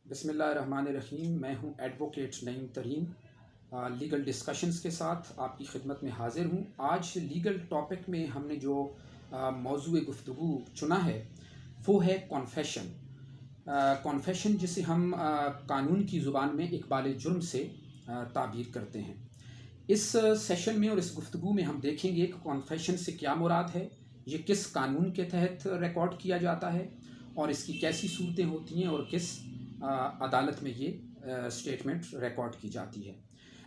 बिस्मिल्लाहिर्रहमानिर्रहीम। मैं हूं एडवोकेट नईम तरीन, लीगल डिस्कशंस के साथ आपकी खिदमत में हाज़िर हूं। आज लीगल टॉपिक में हमने जो मौज़ूए गुफ्तगू चुना है वो है कॉन्फेशन। कॉन्फेशन जिसे हम कानून की ज़ुबान में इक़बाल जुर्म से ताबीर करते हैं। इस सेशन में और इस गुफ्तगू में हम देखेंगे कि कॉन्फेशन से क्या मुराद है, ये किस कानून के तहत रिकॉर्ड किया जाता है और इसकी कैसी सूरतें होती हैं और किस अदालत में ये स्टेटमेंट रिकॉर्ड की जाती है।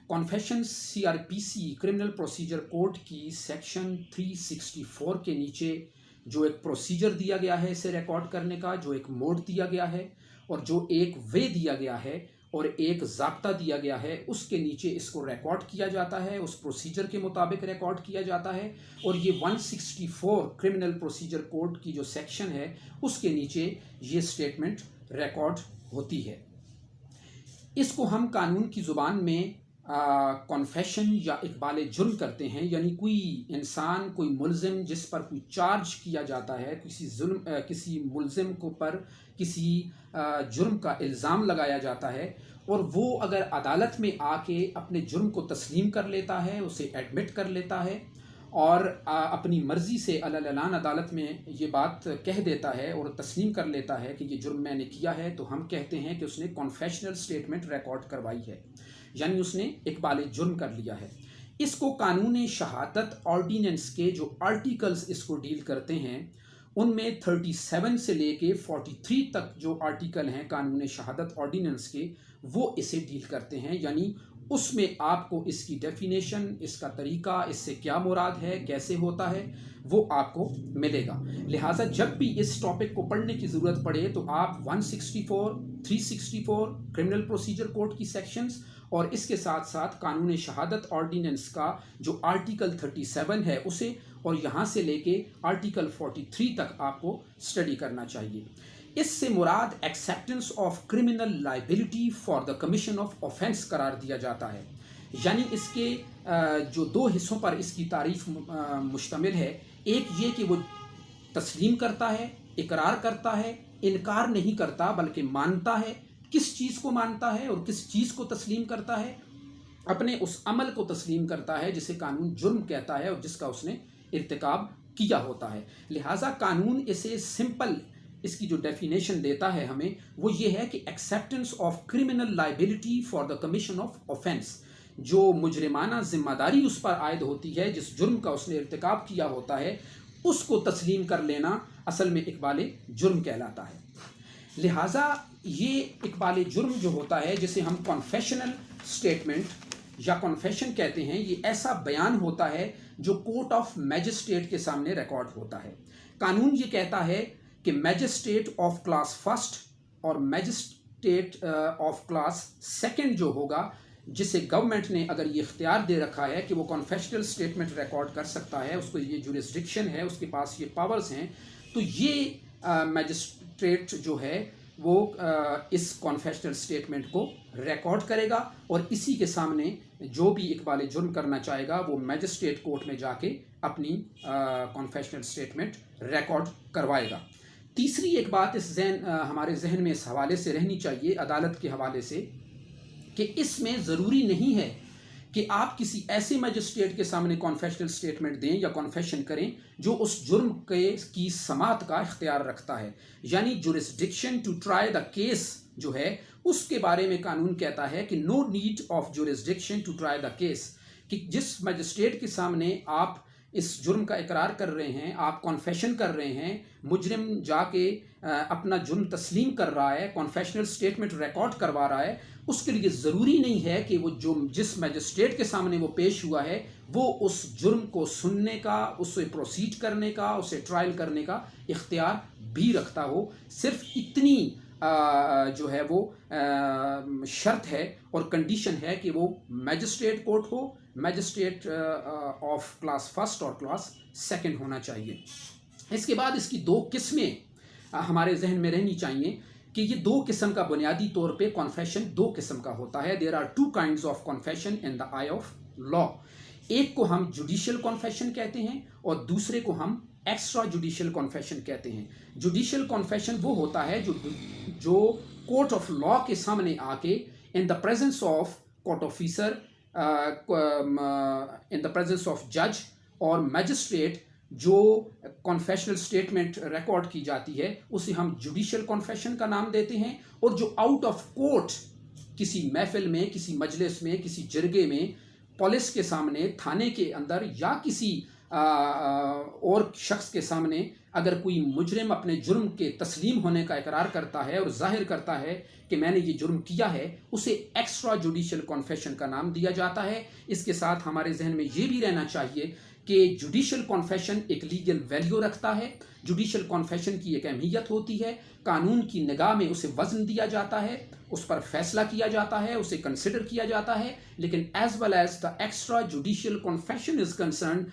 Confession CrPC criminal procedure code की सेक्शन 364 के नीचे जो एक प्रोसीजर दिया गया है इसे रिकॉर्ड करने का, जो एक मोड दिया गया है और जो एक वे दिया गया है और एक ज़ाब्ता दिया गया है, उसके नीचे इसको रिकॉर्ड किया जाता है, उस प्रोसीजर के मुताबिक रिकॉर्ड किया जाता है। और ये 164 क्रिमिनल प्रोसीजर कोड की जो सेक्शन है उसके नीचे ये स्टेटमेंट रिकॉर्ड होती है। इसको हम कानून की ज़ुबान में कॉन्फेशन या इक़बाल जुर्म करते हैं, यानी कोई इंसान, कोई मुल्ज़िम जिस पर कोई चार्ज किया जाता है, किसी मुल्ज़िम को पर किसी जुर्म का इल्ज़ाम लगाया जाता है और वो अगर अदालत में आके अपने जुर्म को तस्लीम कर लेता है, उसे एडमिट कर लेता है और अपनी मर्ज़ी से अलग अदालत में ये बात कह देता है और तस्लीम कर लेता है कि ये जुर्म मैंने किया है, तो हम कहते हैं कि उसने कॉन्फेशनल स्टेटमेंट रिकॉर्ड करवाई है, यानी उसने इक़बाल जुर्म कर लिया है। इसको कानून शहादत ऑर्डिनेंस के जो आर्टिकल्स इसको डील करते हैं उनमें 37 से लेके 43 तक जो आर्टिकल हैं कानून शहादत ऑर्डिनेंस के, वो इसे डील करते हैं। यानी उसमें आपको इसकी डेफिनेशन, इसका तरीका, इससे क्या मुराद है, कैसे होता है, वो आपको मिलेगा। लिहाजा जब भी इस टॉपिक को पढ़ने की ज़रूरत पड़े तो आप 164, 364 क्रिमिनल प्रोसीजर कोड की सेक्शंस और इसके साथ साथ कानून शहादत ऑर्डिनेंस का जो आर्टिकल 37 है उसे, और यहाँ से लेके आर्टिकल 43 तक आपको स्टडी करना चाहिए। इससे मुराद acceptance of criminal liability for the commission of offence करार दिया जाता है। यानी इसके जो दो हिस्सों पर इसकी तारीफ मुश्तमिल है, एक ये कि वो तस्लीम करता है, इकरार करता है, इनकार नहीं करता बल्कि मानता है। किस चीज़ को मानता है और किस चीज़ को तस्लीम करता है? अपने उस अमल को तस्लीम करता है जिसे कानून जुर्म कहता है और जिसका उसने इर्तिकाब किया होता है। लिहाजा कानून इसे सिंपल, इसकी जो डेफिनेशन देता है हमें वो ये है कि acceptance of criminal liability for the commission of offence, जो मुजरिमाना जिम्मेदारी उस पर आयद होती है, जिस जुर्म का उसने इर्तिकाब किया होता है, उसको तस्लीम कर लेना असल में इक़बाल जुर्म कहलाता है। लिहाजा ये इक़बाल जुर्म जो होता है, जिसे हम कॉन्फेशनल स्टेटमेंट या कॉन्फेशन कहते हैं, ये ऐसा बयान होता है जो कोर्ट ऑफ मैजिस्ट्रेट के सामने रिकॉर्ड होता है। कानून ये कहता है कि मैजिस्ट्रेट ऑफ क्लास फर्स्ट और मैजिस्ट्रेट ऑफ क्लास सेकंड जो होगा, जिसे गवर्नमेंट ने अगर ये इख्तियार दे रखा है कि वो कॉन्फेशनल स्टेटमेंट रिकॉर्ड कर सकता है, उसको ये जुरिस्डिक्शन है, उसके पास ये पावर्स हैं, तो ये मैजिस्ट्रेट जो है वो इस कॉन्फेशनल स्टेटमेंट को रिकॉर्ड करेगा और इसी के सामने जो भी इक़बाल जुर्म करना चाहेगा वो मैजिस्ट्रेट कोर्ट में जाके अपनी कॉन्फेशनल स्टेटमेंट रिकॉर्ड करवाएगा। तीसरी एक बात हमारे जहन में इस हवाले से रहनी चाहिए, अदालत के हवाले से, कि इसमें ज़रूरी नहीं है कि आप किसी ऐसे मैजिस्ट्रेट के सामने कॉन्फेशनल स्टेटमेंट दें या कॉन्फेशन करें जो उस जुर्म की समाअत का इख्तियार रखता है। यानी jurisdiction to try the case जो है उसके बारे में कानून कहता है कि no need of jurisdiction to try the case, कि जिस मैजिस्ट्रेट के सामने आप इस जुर्म का इकरार कर रहे हैं, आप कॉन्फेशन कर रहे हैं, मुजरिम जाके अपना जुर्म तस्लीम कर रहा है, कॉन्फेशनल स्टेटमेंट रिकॉर्ड करवा रहा है, उसके लिए ज़रूरी नहीं है कि वो जो जिस मैजिस्ट्रेट के सामने वो पेश हुआ है वो उस जुर्म को सुनने का, उसे प्रोसीड करने का, उसे ट्रायल करने का इख्तियार भी रखता हो। सिर्फ इतनी जो है वो शर्त है और कंडीशन है कि वो मैजिस्ट्रेट कोर्ट हो, मैजिस्ट्रेट ऑफ क्लास फर्स्ट और क्लास सेकंड होना चाहिए। इसके बाद इसकी दो किस्में हमारे जहन में रहनी चाहिए कि ये दो किस्म का बुनियादी तौर पे कॉन्फेशन दो किस्म का होता है। There are two kinds of confession in the eye of law. एक को हम जुडिशियल कॉन्फेशन कहते हैं और दूसरे को हम एक्स्ट्रा जुडिशियल कॉन्फेशन कहते हैं। जुडिशियल कॉन्फेशन वो होता है जो कोर्ट ऑफ लॉ के सामने आके in the presence of court officer, in the presence of जज और मैजिस्ट्रेट जो कॉन्फेशनल स्टेटमेंट रिकॉर्ड की जाती है उसे हम जुडिशियल कॉन्फेशन का नाम देते हैं। और जो आउट ऑफ कोर्ट किसी महफिल में, किसी मजलिस में, किसी जरगे में, पुलिस के सामने, थाने के अंदर या किसी और शख्स के सामने अगर कोई मुजरिम अपने जुर्म के तस्लीम होने का इकरार करता है और जाहिर करता है कि मैंने ये जुर्म किया है, उसे एक्स्ट्रा जुडिशियल कॉन्फेशन का नाम दिया जाता है। इसके साथ हमारे जहन में ये भी रहना चाहिए कि जुडिशियल कॉन्फेशन एक लीगल वैल्यू रखता है। जुडिशियल कॉन्फेशन की एक अहमियत होती है, कानून की निगाह में उसे वज़न दिया जाता है, उस पर फैसला किया जाता है, उसे कंसिडर किया जाता है। लेकिन as well as the extra judicial confession is concern,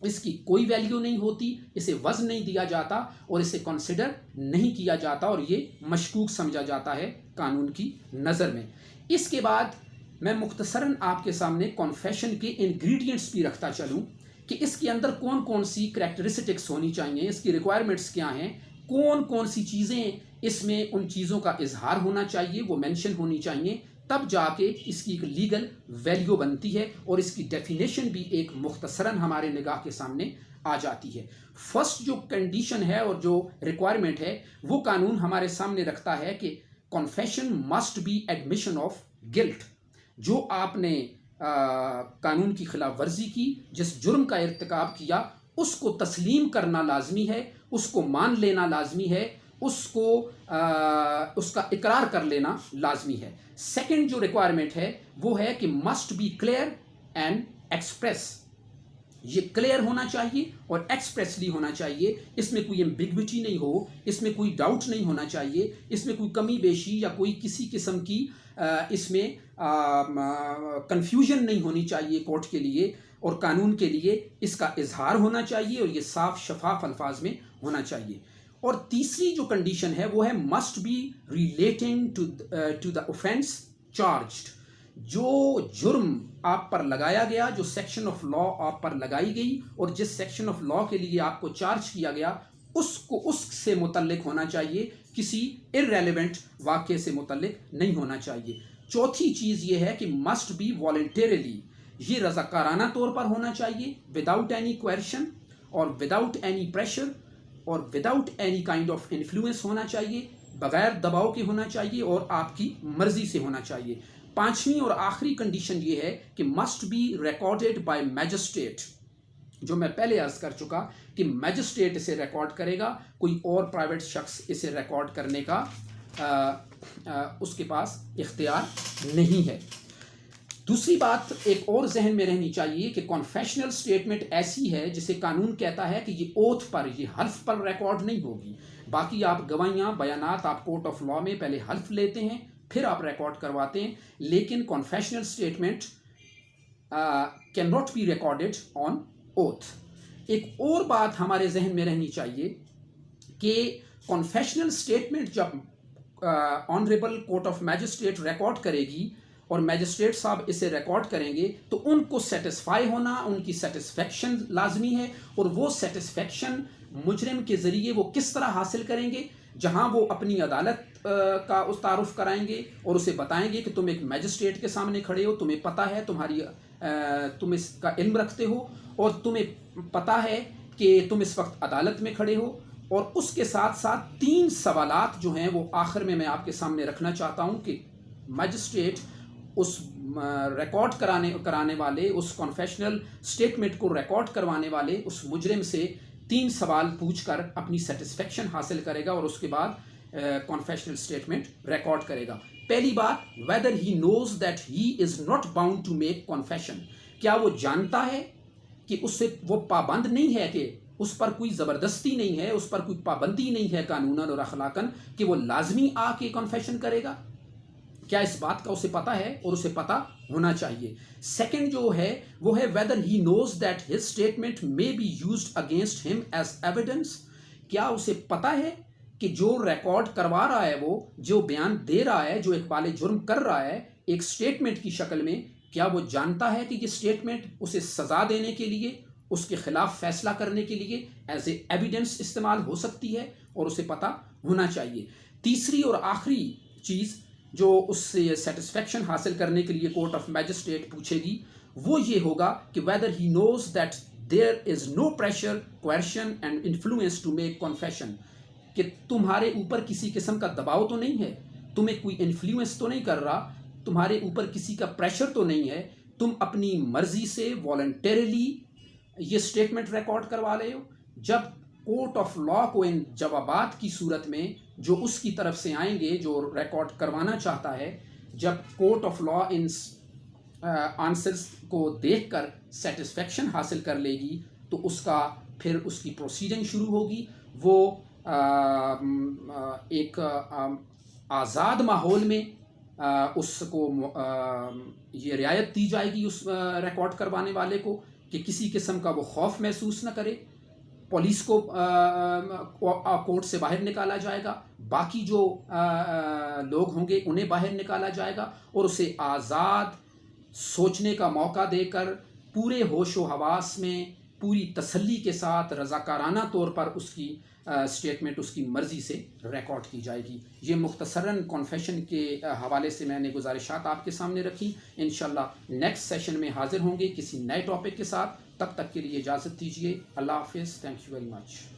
इसकी कोई वैल्यू नहीं होती, इसे वज़न नहीं दिया जाता और इसे कंसिडर नहीं किया जाता और ये मशकूक समझा जाता है कानून की नज़र में। इसके बाद मैं मुख्तसरन आपके सामने कॉन्फेशन के इंग्रेडिएंट्स भी रखता चलूँ कि इसके अंदर कौन कौन सी करैक्टरिस्टिक्स होनी चाहिए, इसकी रिक्वायरमेंट्स क्या हैं, कौन कौन सी चीज़ें इसमें उन चीज़ों का इजहार होना चाहिए, वो मेंशन होनी चाहिए, तब जाके इसकी एक लीगल वैल्यू बनती है और इसकी डेफिनेशन भी एक मुख्तसरन हमारे निगाह के सामने आ जाती है। फर्स्ट जो कंडीशन है और जो रिक्वायरमेंट है वो कानून हमारे सामने रखता है कि confession must be admission of guilt. जो आपने कानून की खिलाफ वर्जी की, जिस जुर्म का इर्तिकाब किया, उसको तस्लीम करना लाजमी है, उसको मान लेना लाजमी है, उसको उसका इकरार कर लेना लाजमी है। सेकंड जो रिक्वायरमेंट है वो है कि must be clear and express. ये क्लियर होना चाहिए और एक्सप्रेसली होना चाहिए, इसमें कोई एम्बिग्विटी नहीं हो, इसमें कोई डाउट नहीं होना चाहिए, इसमें कोई कमी बेशी या कोई किसी किस्म की इसमें कंफ्यूजन नहीं होनी चाहिए कोर्ट के लिए और कानून के लिए। इसका इजहार होना चाहिए और ये साफ शफाफ अल्फाज में होना चाहिए। और तीसरी जो कंडीशन है वो है must be relating to the offence charged. जो जुर्म आप पर लगाया गया, जो सेक्शन ऑफ लॉ आप पर लगाई गई और जिस सेक्शन ऑफ लॉ के लिए आपको चार्ज किया गया उसको उससे मुतल्लिक होना चाहिए, किसी इररेलेवेंट वाक़े से मुतल्लिक नहीं होना चाहिए। चौथी चीज़ ये है कि मस्ट बी वॉलंटरीली, ये रज़ाकाराना तौर पर होना चाहिए, विदाउट एनी क्वेश्चन और विदाउट एनी प्रेशर और without any kind of influence होना चाहिए, बगैर दबाव के होना चाहिए और आपकी मर्जी से होना चाहिए। पांचवी और आखिरी कंडीशन ये है कि must be recorded by magistrate. जो मैं पहले अर्ज कर चुका कि मैजिस्ट्रेट इसे रिकॉर्ड करेगा, कोई और प्राइवेट शख्स इसे रिकॉर्ड करने का उसके पास इख्तियार नहीं है। दूसरी बात एक और जहन में रहनी चाहिए कि कॉन्फेशनल स्टेटमेंट ऐसी है जिसे कानून कहता है कि ये ओथ पर, ये हल्फ पर रिकॉर्ड नहीं होगी। बाकी आप गवाहियाँ, बयानात आप कोर्ट ऑफ लॉ में पहले हल्फ लेते हैं, फिर आप रिकॉर्ड करवाते हैं, लेकिन confessional statement can not be recorded on oath. एक और बात हमारे जहन में रहनी चाहिए कि कॉन्फेशनल स्टेटमेंट जब honourable court of magistrate record करेगी और मैजिस्ट्रेट साहब इसे रिकॉर्ड करेंगे तो उनको सेटिस्फाई होना, उनकी सेटिस्फेक्शन लाजमी है। और वो सेटिस्फेक्शन मुजरिम के ज़रिए वो किस तरह हासिल करेंगे, जहां वो अपनी अदालत का उस तारुफ कराएंगे और उसे बताएंगे कि तुम एक मैजिस्ट्रेट के सामने खड़े हो, तुम्हें पता है, तुम इसका इल्म रखते हो और तुम्हें पता है कि तुम इस वक्त अदालत में खड़े हो। और उसके साथ साथ 3 सवालात जो हैं वो आखिर में मैं आपके सामने रखना चाहता हूं कि मैजिस्ट्रेट उस रिकॉर्ड कराने वाले, उस कॉन्फेशनल स्टेटमेंट को रिकॉर्ड करवाने वाले उस मुजरिम से 3 सवाल पूछकर अपनी सेटिस्फेक्शन हासिल करेगा और उसके बाद कॉन्फेशनल स्टेटमेंट रिकॉर्ड करेगा। पहली बात, whether he knows that he is not bound to make confession. क्या वो जानता है कि उससे वो पाबंद नहीं है, कि उस पर कोई ज़बरदस्ती नहीं है, उस पर कोई पाबंदी नहीं है कानूनन और अखलाकन कि वो लाजमी आके कॉन्फेशन करेगा। क्या इस बात का उसे पता है और उसे पता होना चाहिए। सेकंड जो है वो है whether he knows that his statement may be used against him as evidence. क्या उसे पता है कि जो रिकॉर्ड करवा रहा है, वो जो बयान दे रहा है, जो इकबाल जुर्म कर रहा है एक स्टेटमेंट की शक्ल में, क्या वो जानता है कि ये स्टेटमेंट उसे सज़ा देने के लिए, उसके खिलाफ फैसला करने के लिए एज ए एविडेंस इस्तेमाल हो सकती है और उसे पता होना चाहिए। تیسری اور آخری چیز جو اس سے سیٹسفیکشن حاصل کرنے کے لیے کورٹ آف میجسٹریٹ پوچھے گی وہ یہ ہوگا کہ whether he knows that there is no pressure coercion and influence to make confession, کہ تمہارے اوپر کسی قسم کا دباؤ تو نہیں ہے، تمہیں کوئی انفلوئنس تو نہیں کر رہا، تمہارے اوپر کسی کا پریشر تو نہیں ہے، تم اپنی مرضی سے والنٹیرلی یہ سٹیٹمنٹ ریکارڈ کروا لے ہو۔ جب کورٹ آف لا کو ان جوابات کی صورت میں جو اس کی طرف سے آئیں گے جو ریکارڈ کروانا چاہتا ہے، جب court of law in answers کو دیکھ کر سیٹسفیکشن حاصل کر لے گی تو اس کا پھر اس کی پروسیڈنگ شروع ہوگی۔ وہ ایک آزاد ماحول میں اس کو یہ رعایت دی جائے گی اس ریکارڈ کروانے والے کو کہ کسی قسم کا وہ خوف محسوس نہ کرے، پولیس کو کورٹ سے باہر نکالا جائے گا، باقی جو لوگ ہوں گے انہیں باہر نکالا جائے گا، اور اسے آزاد سوچنے کا موقع دے کر پورے ہوش و حواس میں پوری تسلی کے ساتھ رضاکارانہ طور پر اس کی سٹیٹمنٹ اس کی مرضی سے ریکارڈ کی جائے گی۔ یہ مختصراً کنفیشن کے حوالے سے میں نے گزارشات آپ کے سامنے رکھی۔ انشاءاللہ نیکسٹ سیشن میں حاضر ہوں گے کسی نئے ٹاپک کے ساتھ، تب تک کے لیے اجازت دیجیے۔ اللہ حافظ، تھینک یو ویری مچ۔